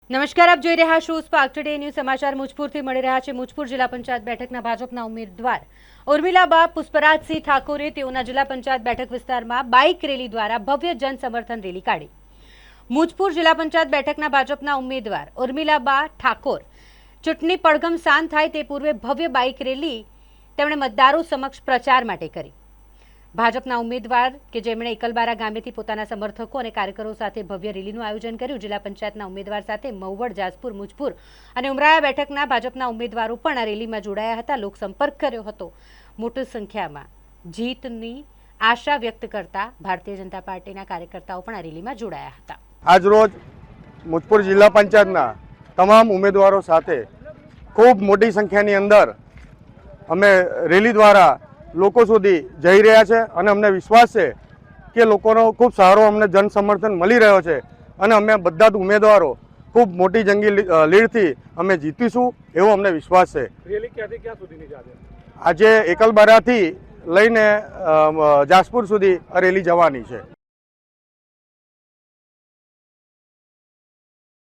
નમસ્કાર, આપ જોઈ રહ્યા છો સ્પાર્ક ટુડે ન્યૂઝ સમાચાર મુજપુરથી મળી રહ્યા છે। મુજપુર જિલ્લા પંચાયત બેઠકના ભાજપના ઉમેદવાર ઉર્મિલાબા પુષ્પરાજસિંહ ઠાકોરે તેઓના જિલ્લા પંચાયત બેઠક વિસ્તારમાં બાઇક રેલી દ્વારા ભવ્ય જન સમર્થન રેલી કાઢી। મુજપુર જિલ્લા પંચાયત બેઠકના ભાજપના ઉમેદવાર ઉર્મિલાબા ઠાકોર ચૂંટણી પડઘમ શાંત થાય તે પૂર્વે ભવ્ય બાઇક રેલી તેમણે મતદારો સમક્ષ પ્રચાર માટે કરી। ભાજપના ઉમેદવાર કે જેમણે એકલબારા ગામેથી પોતાના સમર્થકો અને કાર્યકરો સાથે ભવ્ય રેલીનું આયોજન કર્યું। જિલ્લા પંચાયતના ઉમેદવાર સાથે મહુવડ, જાસપુર, મુજપુર અને ઉમરાળા બેઠકના ભાજપના ઉમેદવારો પણ આ રેલીમાં જોડાયા હતા, લોકસંપર્ક કર્યો હતો। મોટી સંખ્યામાં જીતની આશા વ્યક્ત કરતા ભારતીય જનતા પાર્ટીના કાર્યકર્તાઓ પણ આ રેલીમાં જોડાયા હતા। આજ રોજ મુજપુર જિલ્લા પંચાયતના તમામ ઉમેદવારો સાથે ખૂબ મોટી સંખ્યાની અંદર અમે રેલી દ્વારા લોકો સુધી જઈ રહ્યા છે અને અમને વિશ્વાસ છે કે લોકોનો ખૂબ સારો અમને જન સમર્થન મળી રહ્યો છે અને અમે બધા જ ઉમેદવારો ખૂબ મોટી જંગી લીડથી અમે જીતીશું એવો અમને વિશ્વાસ છે। રેલી ક્યાંથી ક્યાં સુધીની છે આજે એકલબારાથી લઈને જાસપુર સુધી રેલી જવાની છે।